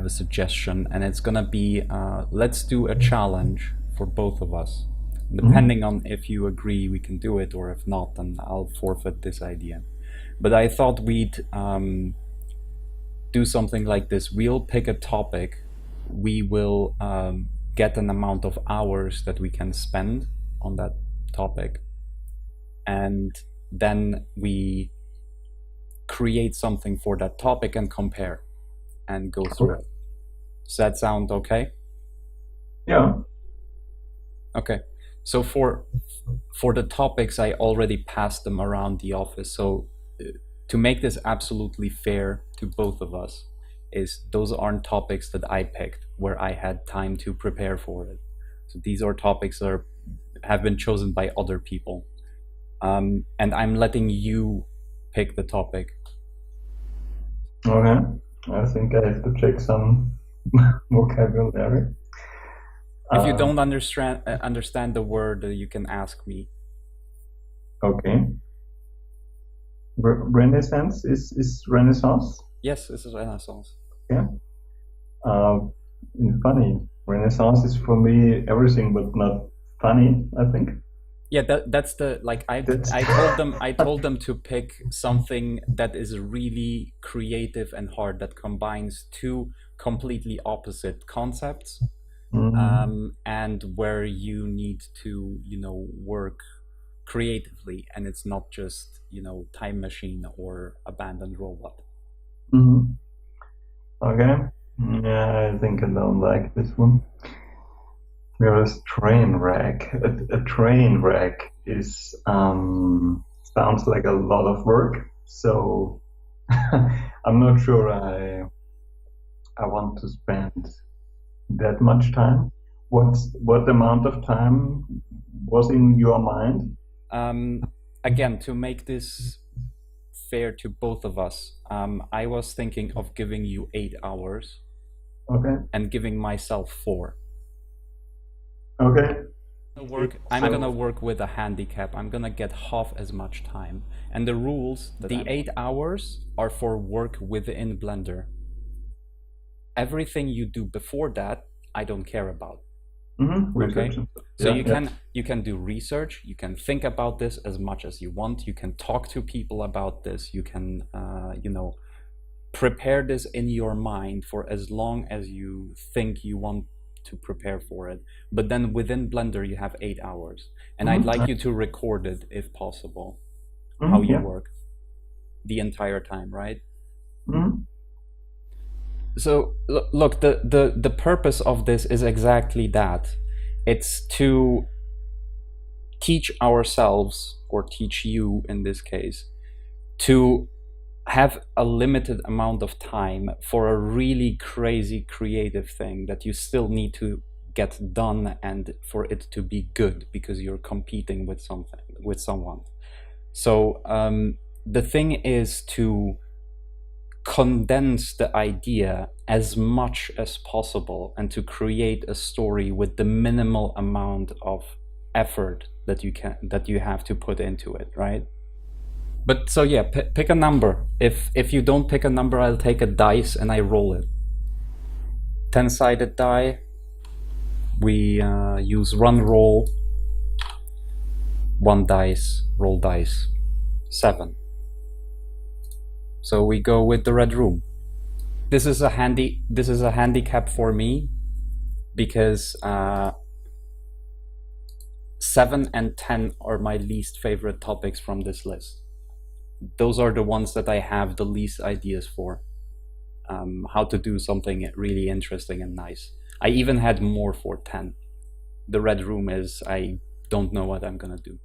have a suggestion, and it's gonna be let's do a challenge for both of us. Depending on if you agree we can do it, or if not, then I'll forfeit this idea. But I thought we'd do something like this. We'll pick a topic. We will get an amount of hours that we can spend on that topic. And then we create something for that topic and compare and go through it. Does that sound okay? Yeah. Okay. So for the topics, I already passed them around the office. So to make this absolutely fair to both of us, those aren't topics that I picked where I had time to prepare for it. So these are topics that have been chosen by other people. And I'm letting you pick the topic. Okay. I think I have to check some vocabulary. If you don't understand the word, you can ask me. Okay. Renaissance is Renaissance? Yes, this is Renaissance. Yeah. Funny. Renaissance is for me everything but not funny, I think. Yeah, that's the I told them to pick something that is really creative and hard, that combines two completely opposite concepts. And where you need to, work creatively, and it's not just, time machine or abandoned robot. Okay. Yeah, I think I don't like this one. Whereas train wreck, a train wreck is sounds like a lot of work. So I'm not sure I want to spend that much time. What amount of time was in your mind? Again, to make this fair to both of us, I was thinking of giving you 8 hours. Okay. And giving myself 4. Okay. I'm gonna work with a handicap. I'm gonna get half as much time. And the rules, the 8 hours are for work within Blender. Everything you do before that, I don't care about. Okay, so you can do research. You can think about this as much as you want. You can talk to people about this. You can, prepare this in your mind for as long as you think you want to prepare for it. But then within Blender, you have 8 hours, and I'd like you to record it if possible, how you work the entire time, right? So look, the purpose of this is exactly that. It's to teach ourselves, or teach you in this case, to have a limited amount of time for a really crazy creative thing that you still need to get done, and for it to be good, because you're competing with someone. So the thing is to condense the idea as much as possible, and to create a story with the minimal amount of effort that you have to put into it, right? But so yeah, pick a number. If you don't pick a number, I'll take a dice and I roll it. 10-sided die. We use run roll. 1 dice, roll dice. 7. So we go with the red room. This is a handicap for me, because 7 and 10 are my least favorite topics from this list. Those are the ones that I have the least ideas for. How to do something really interesting and nice. I even had more for 10. The red room is, I don't know what I'm gonna do.